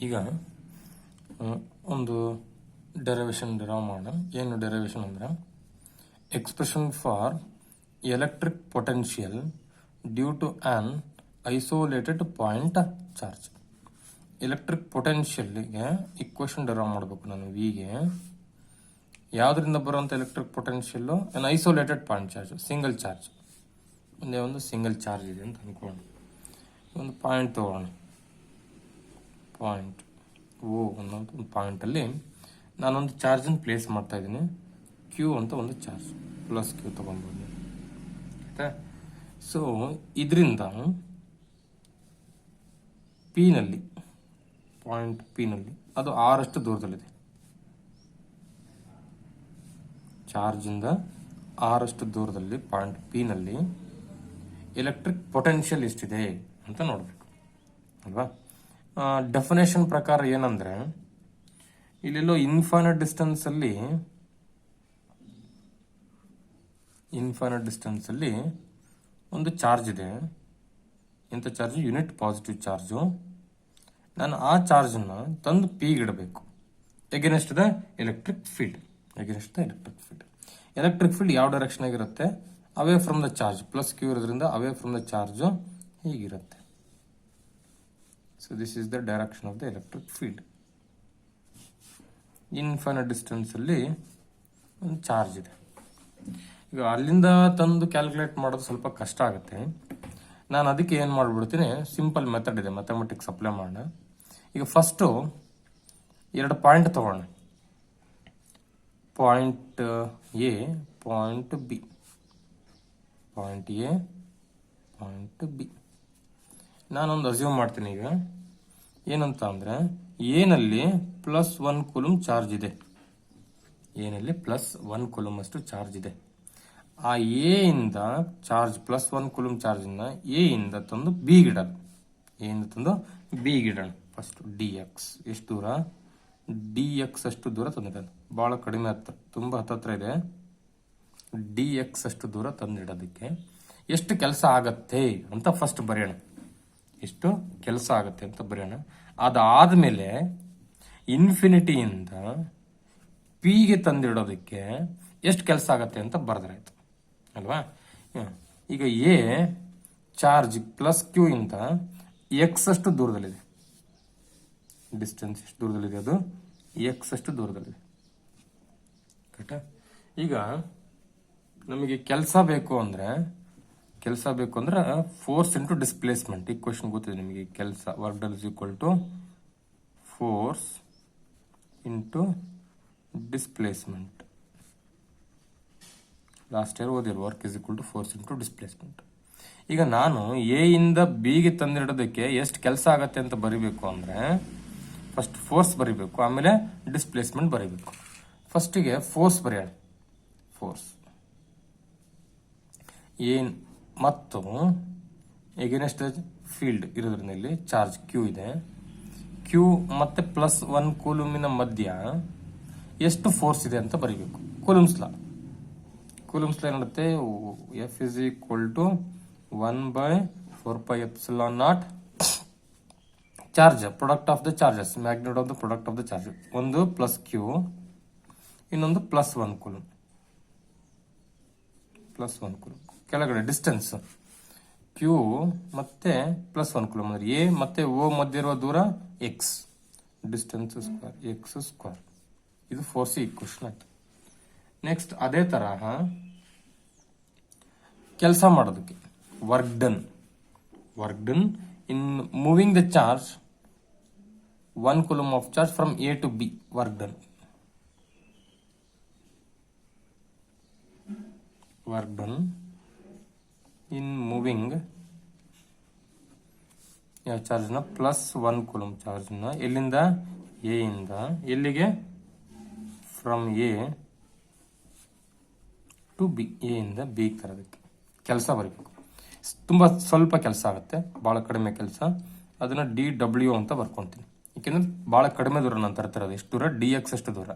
ಈಗ ಒಂದು derivation draw ಮಾಡೋಣ. ಏನು ಡೆರಿವೇಶನ್ ಅಂದ್ರೆ expression for electric potential due to an isolated point charge. Electric ಪೊಟೆನ್ಷಿಯಲ್ಗೆ ಇಕ್ವೇಶನ್ ಡ್ರಾ ಮಾಡಬೇಕು ನಾನು. ವಿಗೆ ಯಾವುದರಿಂದ ಬರುವಂಥ electric potential an isolated point charge, single charge. ಒಂದೇ ಒಂದು ಸಿಂಗಲ್ ಚಾರ್ಜ್ ಇದೆ ಅಂತ ಅನ್ಕೋಣ. ಒಂದು ಪಾಯಿಂಟ್ ತಗೋಣ. ಪಾಯಿಂಟ್ ಓ ಅನ್ನೋಂಥ ಒಂದು ಪಾಯಿಂಟಲ್ಲಿ ನಾನೊಂದು ಚಾರ್ಜನ್ನು ಪ್ಲೇಸ್ ಮಾಡ್ತಾ ಇದ್ದೀನಿ. ಕ್ಯೂ ಅಂತ ಒಂದು ಚಾರ್ಜ್, ಪ್ಲಸ್ ಕ್ಯೂ ತೊಗೊಂಡ್ಬೋದು ಆಯ್ತಾ. ಸೊ ಇದರಿಂದ ಪಿನಲ್ಲಿ, ಪಾಯಿಂಟ್ ಪಿನಲ್ಲಿ ಅದು ಆರಷ್ಟು ದೂರದಲ್ಲಿದೆ. ಚಾರ್ಜಿಂದ ಆರಷ್ಟು ದೂರದಲ್ಲಿ ಪಾಯಿಂಟ್ ಪಿನಲ್ಲಿ ಎಲೆಕ್ಟ್ರಿಕ್ ಪೊಟೆನ್ಷಿಯಲ್ ಎಷ್ಟಿದೆ ಅಂತ ನೋಡಬೇಕು ಅಲ್ವಾ. ಡೆಫಿನೇಷನ್ ಪ್ರಕಾರ ಏನಂದ್ರೆ, ಇಲ್ಲೆಲ್ಲೋ ಇನ್ಫೈನೈಟ್ ಡಿಸ್ಟೆನ್ಸ್ ಅಲ್ಲಿ ಒಂದು ಚಾರ್ಜ್ ಇದೆ. ಇಂಥ ಚಾರ್ಜ್ ಯೂನಿಟ್ ಪಾಸಿಟಿವ್ ಚಾರ್ಜು. ನಾನು ಆ ಚಾರ್ಜನ್ನು ತಂದು ಪಿಗೆ ಇಡಬೇಕು against the electric field. Electric field ಯಾವ ಡೈರೆಕ್ಷನ್ ಆಗಿರುತ್ತೆ? Away from the charge. Plus Q ಇರೋದ್ರಿಂದ ಅವೇ ಫ್ರಮ್ ದ ಚಾರ್ಜ್ ಹೀಗಿರುತ್ತೆ. So this is the direction of the electric field. Infinite distance ಅಲ್ಲಿ ಒಂದು ಚಾರ್ಜ್ ಇದೆ. ಈಗ ಅಲ್ಲಿಂದ ತಂದು ಕ್ಯಾಲ್ಕುಲೇಟ್ ಮಾಡೋದು ಸ್ವಲ್ಪ ಕಷ್ಟ ಆಗುತ್ತೆ. ನಾನು ಅದಕ್ಕೆ ಏನು ಮಾಡಿಬಿಡ್ತೀನಿ, ಸಿಂಪಲ್ ಮೆಥಡ್ ಇದೆ, ಮ್ಯಾಥಮೆಟಿಕ್ಸ್ ಅಪ್ಲೈ ಮಾಡೋಣ. ಈಗ ಫಸ್ಟು ಎರಡು ಪಾಯಿಂಟ್ ತಗೋಣ. Point A, point B. Point A, point B. ನಾನೊಂದು ಅಸ್ಯೂಮ್ ಮಾಡ್ತೀನಿ. ಈಗ ಏನಂತ ಅಂದರೆ, ಎನಲ್ಲಿ ಪ್ಲಸ್ 1 ಕೂಲಮ್ ಚಾರ್ಜ್ ಇದೆ. ಎನಲ್ಲಿ ಪ್ಲಸ್ 1 ಕೂಲಮ್ ಅಷ್ಟು ಚಾರ್ಜ್ ಇದೆ. ಆ ಎ ಇಂದ ಚಾರ್ಜ್ ಪ್ಲಸ್ 1 ಕೂಲಮ್ ಚಾರ್ಜನ್ನ ಎ ಇಂದ ತಂದು ಬಿ ಗಿಡೋದು. ಫಸ್ಟ್ ಡಿ ಎಕ್ಸ್ ಎಷ್ಟು ದೂರ? ಡಿ ಎಕ್ಸ್ ಅಷ್ಟು ದೂರ ತಂದಿಡೋದು. ಭಾಳ ಕಡಿಮೆ ಹತ್ರ, ತುಂಬ ಹತ್ತತ್ರ ಇದೆ. ಡಿ ಎಕ್ಸ್ ಅಷ್ಟು ದೂರ ತಂದಿಡೋದಕ್ಕೆ ಎಷ್ಟು ಕೆಲಸ ಆಗತ್ತೆ ಅಂತ ಫಸ್ಟ್ ಬರೆಯೋಣ. ಎಷ್ಟು ಕೆಲಸ ಆಗುತ್ತೆ ಅಂತ ಬರೆಯೋಣ. ಅದಾದಮೇಲೆ ಇನ್ಫಿನಿಟಿಯಿಂದ ಪಿಗೆ ತಂದಿಡೋದಕ್ಕೆ ಎಷ್ಟು ಕೆಲಸ ಆಗತ್ತೆ ಅಂತ ಬರೆದ್ರಾಯ್ತು ಅಲ್ವಾ. ಈಗ ಎ ಚಾರ್ಜ್ ಪ್ಲಸ್ ಕ್ಯೂ ಇಂದ ಎಕ್ಸ್ ಅಷ್ಟು ದೂರದಲ್ಲಿದೆ. ಡಿಸ್ಟೆನ್ಸ್ ಎಷ್ಟು ದೂರದಲ್ಲಿದೆ? ಅದು ಎಕ್ಸ್ ಅಷ್ಟು ದೂರದಲ್ಲಿದೆ. ಕರೆಕ್ಟಾ? ಈಗ ನಮಗೆ ಕೆಲಸ ಬೇಕು ಅಂದ್ರೆ ಫೋರ್ಸ್ ಇಂಟು ಡಿಸ್ಪ್ಲೇಸ್ಮೆಂಟ್. ಈ ಕ್ವಶನ್ ಗೊತ್ತಿದೆ ನಿಮಗೆ. ಕೆಲಸ work done is equal to force into displacement. Last year ಓದಿರೋ work is equal to force into displacement. ಈಗ ನಾನು ಎ ಇಂದ ಬಿಗೆ ತಂದಿಡೋದಕ್ಕೆ ಎಷ್ಟು ಕೆಲಸ ಆಗತ್ತೆ ಅಂತ ಬರಿಬೇಕು ಅಂದ್ರೆ, ಫಸ್ಟ್ ಫೋರ್ಸ್ ಬರಿಬೇಕು, ಆಮೇಲೆ ಡಿಸ್ಪ್ಲೇಸ್ಮೆಂಟ್ ಬರಿಬೇಕು. ಫಸ್ಟಿಗೆ ಫೋರ್ಸ್ ಬರೆಯೋಣ. ಫೋರ್ಸ್ ಏನ್ ಮತ್ತು ಎಗೇನೆಸ್ಟ್ ಫೀಲ್ಡ್ ಇರೋದ್ರಿಂದ ಇಲ್ಲಿ ಚಾರ್ಜ್ ಕ್ಯೂ ಇದೆ. ಕ್ಯೂ ಮತ್ತೆ ಪ್ಲಸ್ 1 ಕೂಲೂಮಿನ ಮಧ್ಯ ಎಷ್ಟು ಫೋರ್ಸ್ ಇದೆ ಅಂತ ಬರೀಬೇಕು. ಕೂಲೂಮ್ಸ್ ಲಾ ಏನಿರುತ್ತೆ? F is equal to 1/4πε0 charge, product of the charges, magnet of the product of the charge. ಒಂದು ಪ್ಲಸ್ ಕ್ಯೂ, ಇನ್ನೊಂದು ಪ್ಲಸ್ 1 ಕೂಲೂಮ್. ಕೆಳಗಡೆ ಡಿಸ್ಟೆನ್ಸ್ ಕ್ಯೂ ಮತ್ತೆ ಪ್ಲಸ್ 1 ಕೂಲೂಮ್ ಅಂದ್ರೆ ಎ ಮತ್ತೆ ಓ ಮಧ್ಯ ಇರುವ ದೂರ X. Distance square X square. ಇದು ಫೋರ್ಸ್ ಈಕ್ವೇಶನ್ ಆಯ್ತು. ನೆಕ್ಸ್ಟ್ ಅದೇ ತರಹ ಕೆಲಸ ಮಾಡೋದಕ್ಕೆ work done in moving the charge 1 coulomb of charge from A to B. Work done in moving ಯಾವ ಚಾರ್ಜ್ನ? ಪ್ಲಸ್ 1 ಕೂಲಮ್ ಚಾರ್ಜ್ನ ಎಲ್ಲಿಂದ? ಎ ಇಂದ ಎಲ್ಲಿಗೆ? From A to B. A ಇಂದ ಬಿ ತರೋದಕ್ಕೆ ಕೆಲಸ ಬರಬೇಕು. ತುಂಬ ಸ್ವಲ್ಪ ಕೆಲಸ ಆಗುತ್ತೆ, ಭಾಳ ಕಡಿಮೆ ಕೆಲಸ. ಅದನ್ನು DW ಅಂತ ಬರ್ಕೊತೀನಿ. ಯಾಕೆಂದ್ರೆ ಭಾಳ ಕಡಿಮೆ ದೂರ ನಾನು ತರ್ತಿರೋದು. ಎಷ್ಟು ದೂರ? ಡಿ ಎಕ್ಸ್ ಅಷ್ಟು ದೂರ.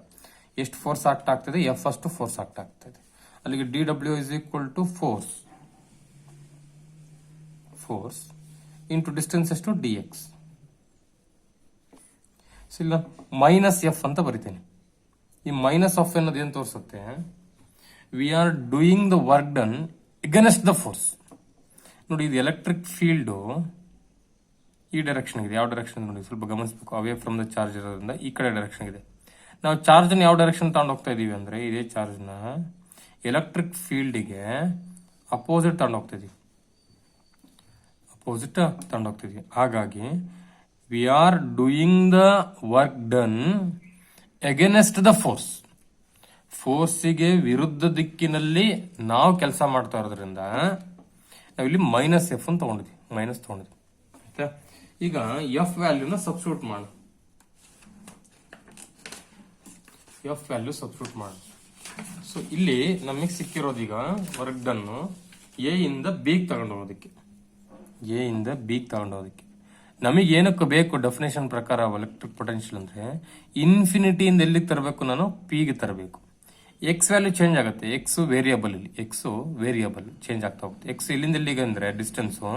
ಎಷ್ಟು ಫೋರ್ಸ್ ಆಕ್ಟ್ ಆಗ್ತದೆ? ಎಫ್ ಅಷ್ಟು ಫೋರ್ಸ್ ಆಕ್ಟ್ ಆಗ್ತದೆ. ಅಲ್ಲಿಗೆ DW is equal to force into distance ಎಷ್ಟು? DX. ಸೊ ಇಲ್ಲ ಮೈನಸ್ ಎಫ್ ಅಂತ ಬರಿತೇನೆ. ಈ ಮೈನಸ್ ಆಫ್ ಅನ್ನೋದು ಏನು ತೋರಿಸುತ್ತೆ, we are doing the work done against the force. ನೋಡಿ ಇದು ಎಲೆಕ್ಟ್ರಿಕ್ ಫೀಲ್ಡು ಈ ಡೈರೆಕ್ಷನ್ ಇದೆ. ಯಾವ ಡೈರೆಕ್ಷನ್ ನೋಡಿ ಸ್ವಲ್ಪ ಗಮನಿಸಬೇಕು. ಅವೇ ಫ್ರಮ್ ದ ಚಾರ್ಜ್ ಇರೋದ್ರಿಂದ ಈ ಕಡೆ ಡೈರೆಕ್ಷನ್ ಇದೆ. ನಾವು ಚಾರ್ಜ್ನ ಯಾವ ಡೈರೆಕ್ಷನ್ ತಗೊಂಡು ಹೋಗ್ತಾ ಇದೀವಿ ಅಂದ್ರೆ ಇದೇ ಚಾರ್ಜ್ನ ಎಲೆಕ್ಟ್ರಿಕ್ ಫೀಲ್ಡ್ಗೆ ಅಪೋಸಿಟ್ ತಗೊಂಡು ಹೋಗ್ತಾ ಇದೀವಿ. ಅಪೋಸಿಟ್ ತಗೊಂಡು ಹೋಗ್ತಿದ್ವಿ. ಹಾಗಾಗಿ we are doing the work done against the force. ಫೋರ್ಸಿಗೆ ವಿರುದ್ಧ ದಿಕ್ಕಿನಲ್ಲಿ ನಾವು ಕೆಲಸ ಮಾಡ್ತಾ ಇರೋದ್ರಿಂದ ನಾವಿಲ್ಲಿ ಮೈನಸ್ ಎಫ್ ಅಂತ ತಗೊಂಡಿದ್ವಿ, ಮೈನಸ್ ತಗೊಂಡಿದ್ವಿ. ಆಯ್ತಾ? ಈಗ ಎಫ್ ವ್ಯಾಲ್ಯೂನ ಸಬ್ಸ್ಟಿಟ್ಯೂಟ್ ಮಾಡು. ಎಫ್ ವ್ಯಾಲ್ಯೂ ಸಬ್ಸ್ಟಿಟ್ಯೂಟ್ ಮಾಡು. ಸೊ ಇಲ್ಲಿ ನಮಗೆ ಸಿಕ್ಕಿರೋದೀಗ ವರ್ಕ್ ಡನ್ ಎ ಇಂದ ಬಿಗ್ ತಗೊಂಡೋಗೋದಕ್ಕೆ, ಎ ಇಂದ ಬಿಗ್ ತಗೊಂಡೋಗೋದಕ್ಕೆ ನಮಗೆ ಏನಕ್ಕೆ ಬೇಕು ಡೆಫಿನೇಷನ್ ಪ್ರಕಾರ ಎಲೆಕ್ಟ್ರಿಕ್ ಪೊಟೆನ್ಷಿಯಲ್ ಅಂದ್ರೆ ಇನ್ಫಿನಿಟಿಯಿಂದ ಎಲ್ಲಿಗೆ ತರಬೇಕು, ನಾನು ಪಿಗೆ ತರಬೇಕು. ಎಕ್ಸ್ ವ್ಯಾಲ್ಯೂ ಚೇಂಜ್ ಆಗುತ್ತೆ. ಎಕ್ಸ್ ವೇರಿಯಬಲ್, ಇಲ್ಲಿ ಎಕ್ಸ್ ವೇರಿಯಬಲ್ ಚೇಂಜ್ ಆಗ್ತಾ ಹೋಗುತ್ತೆ. ಎಕ್ಸ್ ಇಲ್ಲಿಂದ ಎಲ್ಲಿಗೆ ಅಂದ್ರೆ ಡಿಸ್ಟೆನ್ಸು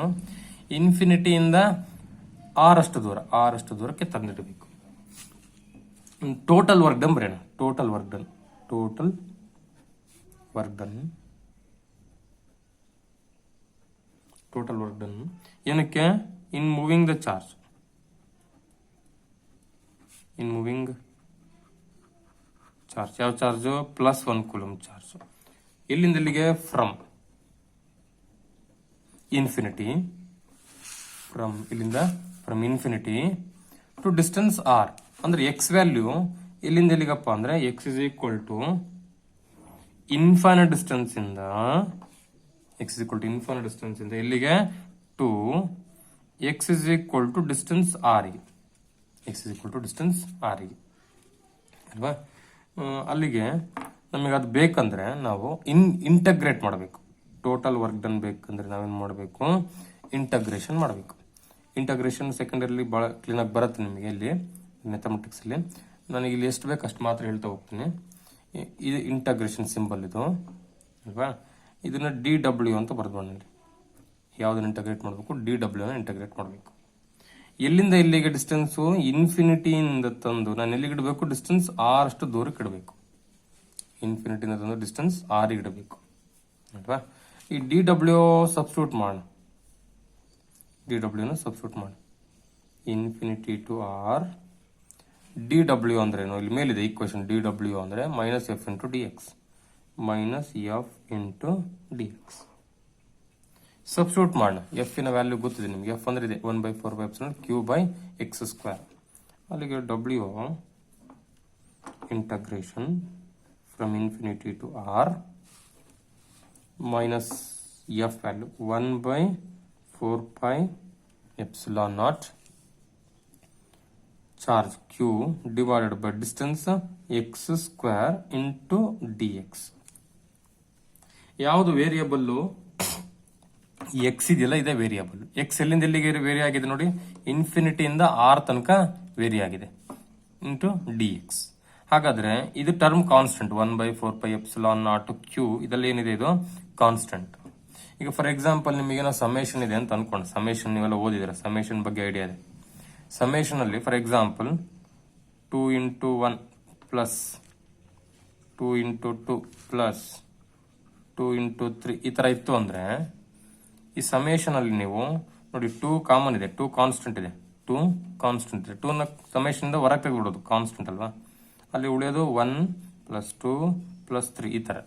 ಇನ್ಫಿನಿಟಿಯಿಂದ ಆರಷ್ಟು ದೂರಕ್ಕೆ ತಂದಿಡಬೇಕು. ಟೋಟಲ್ ವರ್ಕ್ ಡನ್ ಬರೆಯೋಣ. ಟೋಟಲ್ ವರ್ಕ್ ಡನ್ ಏನಕ್ಕೆ, ಇನ್ ಮೂವಿಂಗ್ ದ ಚಾರ್ಜ್, ಯಾವ ಚಾರ್ಜ್, +1 ಕೂಲಂಬ್ ಚಾರ್ಜ್. ಎಲ್ಲಿಂದ ಎಲ್ಲಿಗೆ, from infinity to distance R. ಅಂದ್ರೆ ಎಕ್ಸ್ ವ್ಯಾಲ್ಯೂ ಎಲ್ಲಿಂದ ಎಲ್ಲಿಗಪ್ಪ ಅಂದ್ರೆ x is equal to infinite distance ಇಂದ ಎಲ್ಲಿಗೆ, to x is equal to distance R ಗೆ, ಅಲ್ವಾ? ಅಲ್ಲಿಗೆ ನಮಗೆ ಅದು ಬೇಕಂದ್ರೆ ನಾವು ಇಂಟಗ್ರೇಟ್ ಮಾಡಬೇಕು. ಟೋಟಲ್ ವರ್ಕ್ ಡನ್ ಬೇಕಂದ್ರೆ ನಾವೇನು ಮಾಡಬೇಕು, ಇಂಟಗ್ರೇಷನ್ ಮಾಡಬೇಕು. ಇಂಟಗ್ರೇಷನ್ ಸೆಕೆಂಡಲ್ಲಿ ಭಾಳ ಕ್ಲೀನಾಗಿ ಬರುತ್ತೆ ನಿಮಗೆ ಇಲ್ಲಿ ಮ್ಯಾಥಮೆಟಿಕ್ಸ್ ಅಲ್ಲಿ. ನನಗೆ ಇಲ್ಲಿ ಎಷ್ಟು ಬೇಕು ಅಷ್ಟು ಮಾತ್ರ ಹೇಳ್ತಾ ಹೋಗ್ತೀನಿ. ಇದು ಇಂಟಗ್ರೇಷನ್ ಸಿಂಬಲ್ ಇದು, ಅಲ್ವಾ? ಇದನ್ನ DW ಅಂತ ಬರ್ದೋಣ. ಇಲ್ಲಿ ಯಾವುದನ್ನ ಇಂಟಗ್ರೇಟ್ ಮಾಡಬೇಕು, DW ಇಂಟಗ್ರೇಟ್ ಮಾಡಬೇಕು. ಎಲ್ಲಿಂದ ಇಲ್ಲಿಗೆ ಡಿಸ್ಟೆನ್ಸು ಇನ್ಫಿನಿಟಿಯಿಂದ ತಂದು ನಾನು ಎಲ್ಲಿಗೆ ಇಡಬೇಕು, ಡಿಸ್ಟೆನ್ಸ್ ಆರ್ ಅಷ್ಟು ದೂರಕ್ಕೆ ಇಡಬೇಕು. ಇನ್ಫಿನಿಟಿಯಿಂದ ತಂದು ಡಿಸ್ಟೆನ್ಸ್ ಆರ್ ಇಡಬೇಕು, ಅಲ್ವಾ? ಈ DW ಸಬ್ಸ್ಟಿಟ್ಯೂಟ್ ಮಾಡಿ, ಇನ್ಫಿನಿಟಿ ಟು ಆರ್. DW ಅಂದ್ರೆ ಏನು, ಇಲ್ಲಿ ಮೇಲಿದೆ ಈಕ್ವೇಶನ್. DW ಅಂದ್ರೆ -f × dx, ಸಬ್ಸ್ಟಿಟ್ಯೂಟ್ ಮಾಡೋಣ. ಎಫ್ ನ ವ್ಯಾಲ್ಯೂ ಗೊತ್ತಿದೆ ನಿಮಗೆ. ಎಫ್ ಅಂದ್ರೆ ಇದೆ 1/4π Q/x². ಅಲ್ಲಿಗೆ W integration from infinity to R minus F value 1/4πε0 charge Q divided by distance x² × dx. ಯಾವುದು ವೇರಿಯಬಲ್ಲು, ಎಕ್ಸ್ ಇದೆಯಲ್ಲ ಇದೇ ವೇರಿಯಬಲ್. ಎಕ್ಸ್ ಎಲ್ಲಿಂದ ಎಲ್ಲಿಗೆ ವೇರಿ ಆಗಿದೆ ನೋಡಿ, ಇನ್ಫಿನಿಟಿಯಿಂದ ಆರ್ ತನಕ ವೇರಿ ಆಗಿದೆ ಇಂಟು dx. ಹಾಗಾದ್ರೆ ಇದು ಟರ್ಮ್ ಕಾನ್ಸ್ಟೆಂಟ್ 1/4πε0 Q. ಇದರಲ್ಲಿ ಏನಿದೆ, ಇದು ಕಾನ್ಸ್ಟೆಂಟ್. ಈಗ ಫಾರ್ ಎಕ್ಸಾಂಪಲ್ ನಿಮಗೇನೋ ಸಮೇಷನ್ ಇದೆ ಅಂತ ಅನ್ಕೊಂಡು, ಸಮೇಷನ್ ನೀವೆಲ್ಲ ಓದಿದ್ರೆ, ಸಮೇಷನ್ ಬಗ್ಗೆ ಐಡಿಯಾ ಇದೆ. ಸಮೇಷನ್ ಅಲ್ಲಿ ಫಾರ್ ಎಕ್ಸಾಂಪಲ್ 2 × 1 ಪ್ಲಸ್ 2 × 2 ಪ್ಲಸ್ 2 × 3 ಈ ತರ ಇತ್ತು ಅಂದ್ರೆ ಈ ಸಮೇಷನ್ ಅಲ್ಲಿ ನೀವು ನೋಡಿ 2 ಕಾಮನ್ ಇದೆ, 2 ಕಾನ್ಸ್ಟೆಂಟ್ ಇದೆ, 2 ನ ಸಮೇಷನ್ ಇಂದ ಹೊರಗೆ ತೆಗೆದುಬಿಡೋದು, ಕಾನ್ಸ್ಟೆಂಟ್ ಅಲ್ವಾ? ಅಲ್ಲಿ ಉಳಿಯೋದು 1 + 2 + 3 ಈ ತರ.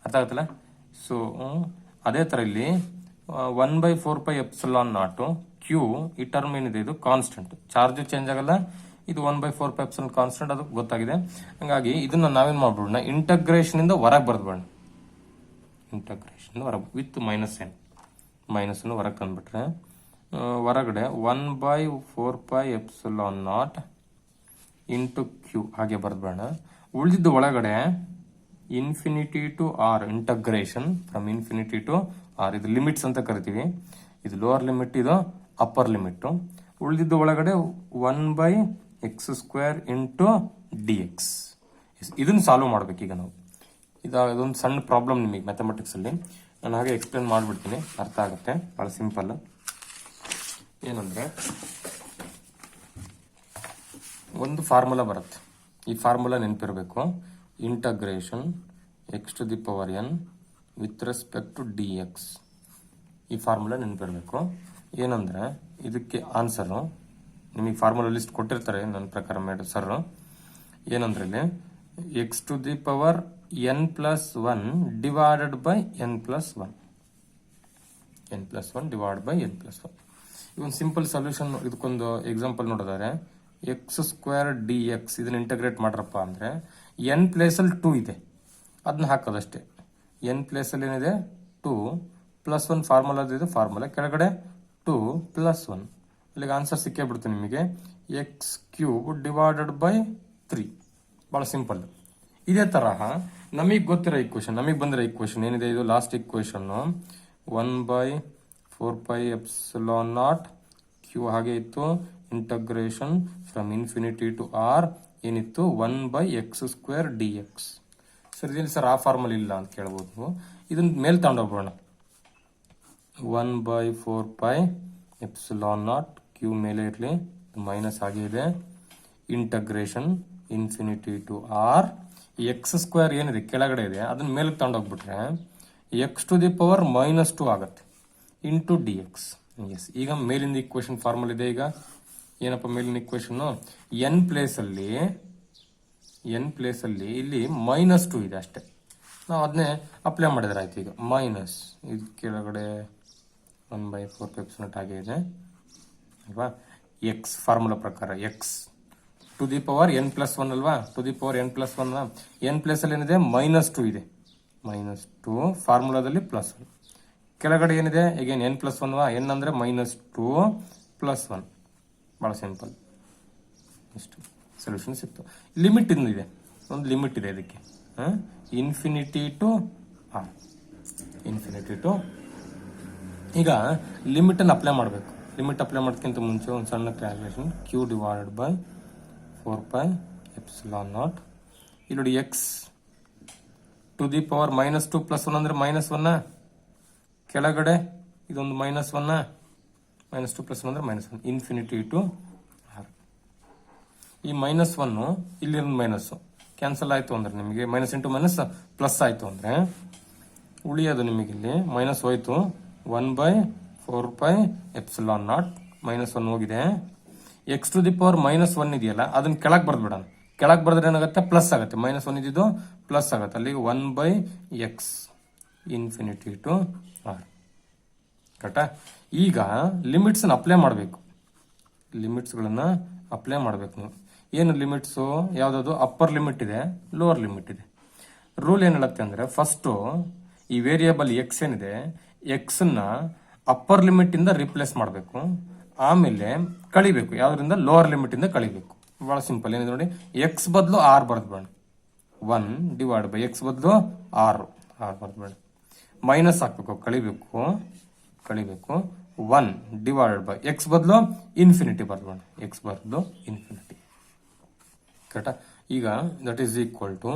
ಅರ್ಥ ಆಗುತ್ತಲ್ಲ? ಸೊ ಅದೇ ತರ ಇಲ್ಲಿ 1/4πε0 Q ಈ ಟರ್ಮ್ ಏನಿದೆ ಇದು ಕಾನ್ಸ್ಟೆಂಟ್, ಚಾರ್ಜ್ ಚೇಂಜ್ ಆಗಲ್ಲ. ಇದು 1/4πε ಕಾನ್ಸ್ಟೆಂಟ್, ಅದು ಗೊತ್ತಾಗಿದೆ. ಹಂಗಾಗಿ ಇದನ್ನ ನಾವೇನ್ ಮಾಡ್ಬಿಡೋಣ, ಇಂಟಗ್ರೇಷನ್ ಇಂದ ಹೊರಗೆ ಬರ್ದ್ಬೇಡ, ಇಂಟಗ್ರೇಷನ್ ಹೊರಗೆ ವಿತ್ -n, ಮೈನಸ್ ಅನ್ನು ಹೊರಗೆ ತಂದ್ಬಿಟ್ರೆ ಹೊರಗಡೆ 1/4πε0 ಇಂಟು Q ಹಾಗೆ ಬರ್ದ್ಬೇಡ. ಉಳಿದಿದ್ದು ಒಳಗಡೆ infinity to R, integration from infinity to R. ಇದು ಲಿಮಿಟ್ಸ್ ಅಂತ ಕರಿತೀವಿ. ಇದು ಲೋವರ್ ಲಿಮಿಟ್, ಇದು ಅಪ್ಪರ್ ಲಿಮಿಟ್. ಉಳಿದಿದ್ದು ಒಳಗಡೆ 1/x² × dx. ಇದನ್ನ ಸಾಲ್ವ್ ಮಾಡ್ಬೇಕು ಈಗ ನಾವು. ಇದೊಂದು ಸಣ್ಣ ಪ್ರಾಬ್ಲಮ್ ನಿಮಗೆ ಮ್ಯಾಥಮೆಟಿಕ್ಸ್ ಅಲ್ಲಿ. ನಾನು ಹಾಗೆ ಎಕ್ಸ್ಪ್ಲೇನ್ ಮಾಡಿಬಿಡ್ತೀನಿ, ಅರ್ಥ ಆಗುತ್ತೆ, ಬಹಳ ಸಿಂಪಲ್. ಏನಂದ್ರೆ ಒಂದು ಫಾರ್ಮುಲಾ ಬರುತ್ತೆ. ಈ ಫಾರ್ಮುಲಾ ನೆನಪಿರಬೇಕು. Integration X to the power N with respect to D X. ಈ ಫಾರ್ಮುಲಾ ನೆನಪಿರಬೇಕು. ಏನಂದರೆ ಇದಕ್ಕೆ ಆನ್ಸರು ನಿಮಗೆ ಫಾರ್ಮುಲಾ ಲಿಸ್ಟ್ ಕೊಟ್ಟಿರ್ತಾರೆ ನನ್ನ ಪ್ರಕಾರ ಸರ್. ಏನಂದ್ರೆ ಇಲ್ಲಿ X to the power N plus one divided by N plus one. N plus one divide by N plus one. ಇವೊಂದು ಸಿಂಪಲ್ ಸೊಲ್ಯೂಷನ್. ಇದಕ್ಕೊಂದು ಎಕ್ಸಾಂಪಲ್ ನೋಡಿದರೆ ಎಕ್ಸ್ ಸ್ಕ್ವೇರ್ ಡಿ ಎಕ್ಸ್. ಇದನ್ನ ಇಂಟಗ್ರೇಟ್ ಮಾಡ್ರಪ್ಪ ಅಂದರೆ ಎನ್ ಪ್ಲೇಸಲ್ಲಿ 2 ಇದೆ, ಅದನ್ನ ಹಾಕೋದಷ್ಟೇ. ಎನ್ ಪ್ಲೇಸಲ್ಲಿ ಏನಿದೆ 2 ಪ್ಲಸ್ 1 ಫಾರ್ಮುಲಾದಿದೆ. ಫಾರ್ಮುಲಾ ಕೆಳಗಡೆ 2 ಪ್ಲಸ್ 1. ಅಲ್ಲಿಗೆ ಆನ್ಸರ್ ಸಿಕ್ಕೇ ಬಿಡುತ್ತೆ ನಿಮಗೆ. X cube divided by 3. ಭಾಳ ಸಿಂಪಲ್. ಇದೇ ತರಹ ನಮಗೆ ಗೊತ್ತಿರೋ ಈಕ್ವೇಶನ್, ನಮಗೆ ಬಂದಿರೋ ಈಕ್ವೇಶನ್ ಏನಿದೆ, ಇದು ಲಾಸ್ಟ್ ಈಕ್ವೇಶನ್ನು 1/4πε0 ಕ್ಯೂ ಹಾಗೆ ಇತ್ತು. Integration from infinity to R ಏನಿತ್ತು 1/x² dx. ಸರ್ ಇದೇನು ಸರ್ ಆ ಫಾರ್ಮಲ್ ಇಲ್ಲ ಅಂತ ಕೇಳ್ಬೋದು. ಇದನ್ನ ಮೇಲೆ ತಗೊಂಡೋಗ್ಬೋಣ. 1/4πε0 ಕ್ಯೂ ಮೇಲೆ ಇರಲಿ, ಮೈನಸ್ ಆಗಿ ಇದೆ. Integration infinity to R x² ಏನಿದೆ ಕೆಳಗಡೆ ಇದೆ ಅದನ್ನ ಮೇಲೆ ತಗೊಂಡೋಗ್ಬಿಟ್ರೆ ಎಕ್ಸ್ ಟು ದಿ ಪವರ್ -2 ಆಗುತ್ತೆ ಇಂಟು ಡಿ ಎಕ್ಸ್. ಎಸ್, ಈಗ ಮೇಲಿಂದ ಇಕ್ವೇಶನ್ ಫಾರ್ಮಲ್ ಇದೆ. ಈಗ ಏನಪ್ಪ ಮೇಲಿನ ಇಕ್ವೇಶನ್? ಎನ್ ಪ್ಲೇಸಲ್ಲಿ ಇಲ್ಲಿ -2 ಇದೆ ಅಷ್ಟೇ. ನಾವು ಅದನ್ನೇ ಅಪ್ಲೈ ಮಾಡಿದ್ರೆ ಆಯ್ತು. ಈಗ ಮೈನಸ್ ಇದು ಕೆಳಗಡೆ 1/4πε0 ಆಗೇ ಇದೆ ಅಲ್ವಾ. ಎಕ್ಸ್ ಫಾರ್ಮುಲಾ ಪ್ರಕಾರ x to the power N plus 1 ಅಲ್ವಾ. To the power N plus 1 n ಪ್ಲೇಸಲ್ಲಿ ಏನಿದೆ -2 ಇದೆ. -2 ಫಾರ್ಮುಲಾದಲ್ಲಿ +1. ಕೆಳಗಡೆ ಏನಿದೆ ಈಗ ಎನ್ ಪ್ಲಸ್ 1 ಎನ್ ಅಂದರೆ -2 + 1. ಭಾಳ ಸಿಂಪಲ್. ಇಷ್ಟು ಸೊಲ್ಯೂಷನ್ ಸಿಕ್ತು. ಲಿಮಿಟ್ ಇದೆ, ಒಂದು ಲಿಮಿಟ್ ಇದೆ ಇದಕ್ಕೆ. Infinity to R. ಈಗ ಲಿಮಿಟನ್ನು ಅಪ್ಲೈ ಮಾಡಬೇಕು. ಲಿಮಿಟ್ ಅಪ್ಲೈ ಮಾಡೋದಕ್ಕಿಂತ ಮುಂಚೆ ಒಂದು ಸಣ್ಣ ಕ್ಯಾಲ್ಕುಲೇಷನ್. Q divided by 4πε0. ಇಲ್ಲಿ ನೋಡಿ ಎಕ್ಸ್ ಟು ದಿ ಪವರ್ -2 + 1 ಅಂದರೆ -1. ಕೆಳಗಡೆ ಇದೊಂದು -1, -2 + 1 ಅಂದರೆ -1. Infinity to R. ಈ -1 ಇಲ್ಲಿರೋ ಮೈನಸ್ಸು ಕ್ಯಾನ್ಸಲ್ ಆಯಿತು ಅಂದರೆ ನಿಮಗೆ -∗ -+ ಆಯಿತು ಅಂದರೆ ಉಳಿಯೋದು ನಿಮಗೆ ಇಲ್ಲಿ ಮೈನಸ್ ಹೋಯ್ತು. 1/4πε0 -1 ಹೋಗಿದೆ. ಎಕ್ಸ್ ಟು ದಿ ಪವರ್ -1 ಇದೆಯಲ್ಲ ಅದನ್ನ ಕೆಳಗೆ ಬರ್ದ್ಬಿಡೋಣ. ಕೆಳಗೆ ಬರೆದ್ರೆ ಏನಾಗುತ್ತೆ ಪ್ಲಸ್ ಆಗುತ್ತೆ. -1 ಇದ್ದಿದ್ದು ಪ್ಲಸ್ ಆಗುತ್ತೆ. ಅಲ್ಲಿಗೆ 1/x ಇನ್ಫಿನಿಟಿ ಟು ಆರ್. ಕರೆಕ್ಟಾ? ಈಗ ಲಿಮಿಟ್ಸ್ ಅಪ್ಲೈ ಮಾಡಬೇಕು. ಲಿಮಿಟ್ಸ್ಗಳನ್ನು ಅಪ್ಲೈ ಮಾಡಬೇಕು ನೀವು. ಏನು ಲಿಮಿಟ್ಸು? ಯಾವುದಾದ್ರು ಅಪ್ಪರ್ ಲಿಮಿಟ್ ಇದೆ, ಲೋವರ್ ಲಿಮಿಟ್ ಇದೆ. ರೂಲ್ ಏನು ಹೇಳುತ್ತೆ ಅಂದರೆ ಫಸ್ಟು ಈ ವೇರಿಯೇಬಲ್ ಎಕ್ಸ್ ಏನಿದೆ ಎಕ್ಸನ್ನ ಅಪ್ಪರ್ ಲಿಮಿಟಿಂದ ರಿಪ್ಲೇಸ್ ಮಾಡಬೇಕು. ಆಮೇಲೆ ಕಳಿಬೇಕು. ಯಾವುದರಿಂದ? ಲೋವರ್ ಲಿಮಿಟಿಂದ ಕಳಿಬೇಕು. ಭಾಳ ಸಿಂಪಲ್. ಏನಿದೆ ನೋಡಿ, ಎಕ್ಸ್ ಬದಲು ಆರ್ ಬರ್ದ್ಬೇಡ. 1 ಡಿವೈಡ್ ಬೈ ಎಕ್ಸ್ ಬದಲು ಆರ್ ಬರ್ದ್ಬೇಡ. ಮೈನಸ್ ಹಾಕ್ಬೇಕು, ಕಳಿಬೇಕು. 1 ಡಿವೈಡೆಡ್ ಬೈ ಎಕ್ಸ್ ಬದಲು ಇನ್ಫಿನಿಟಿ ಬರ್ದ್ಬೇಡ. ಎಕ್ಸ್ ಬದಲು ಇನ್ಫಿನಿಟಿ. ಕರೆಕ್ಟಾ? ಈಗ that is equal to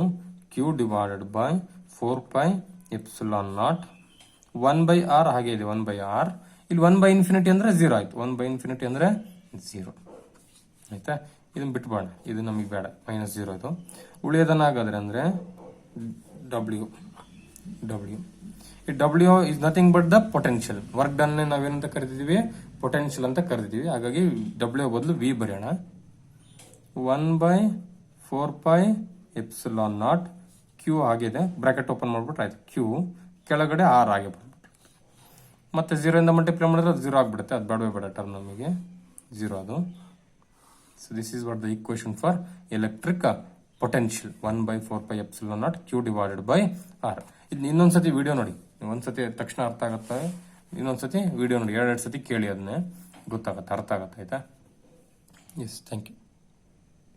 Q divided by 4πε0 1/r ಹಾಗೆ ಇದೆ. 1/r ಇಲ್ಲಿ 1/∞ ಅಂದರೆ 0 ಆಯ್ತು. 1/∞ ಅಂದರೆ 0 ಆಯ್ತಾ. ಇದನ್ನ ಬಿಟ್ಬೇಡ, ಇದು ನಮಗೆ ಬೇಡ. -0 ಇದು ಉಳಿಯೋದನ್ನಾಗಾದ್ರೆ ಅಂದರೆ ಡಬ್ಲ್ಯೂ. ಈ W is nothing but the potential. Work done ನಾವೇನಂತ ಕರಿತಿದ್ದೀವಿ? ಪೊಟೆನ್ಷಿಯಲ್ ಅಂತ ಕರಿತೀವಿ. ಹಾಗಾಗಿ ಡಬ್ಲ್ಯೂ ಬದಲು ವಿ ಬರೆಯೋಣ. 1/4πε0 ಕ್ಯೂ ಆಗಿದೆ. ಬ್ರಾಕೆಟ್ ಓಪನ್ ಮಾಡ್ಬಿಟ್ರೆ ಆಯ್ತು. ಕ್ಯೂ ಕೆಳಗಡೆ ಆರ್ ಆಗಿ ಬಂದ್ಬಿಟ್ಟು ಮತ್ತೆ 0 ಇಂದ ಮಲ್ಟಿಪ್ಲೈ ಮಾಡಿದ್ರೆ ಅದು 0 ಆಗಿಬಿಡುತ್ತೆ. ಅದು ಬೇಡವೇ ಬೇಡ ಟರ್ಮ್ ನಮಗೆ 0 ಅದು. So this is what the equation for electric potential. 1/4πε0 Q divided by R. ಇದು ಇನ್ನೊಂದ್ಸತಿ ವಿಡಿಯೋ ನೋಡಿ. ಒಂದ್ಸತಿ ತಕ್ಷಣ ಅರ್ಥ ಆಗುತ್ತೆ. ಇನ್ನೊಂದ್ಸತಿ ವಿಡಿಯೋ ನೋಡಿ, 2 ಸತಿ ಕೇಳಿ, ಅದನ್ನೇ ಗೊತ್ತಾಗುತ್ತೆ, ಅರ್ಥ ಆಗುತ್ತೆ. ಆಯ್ತಾ? Yes, thank you.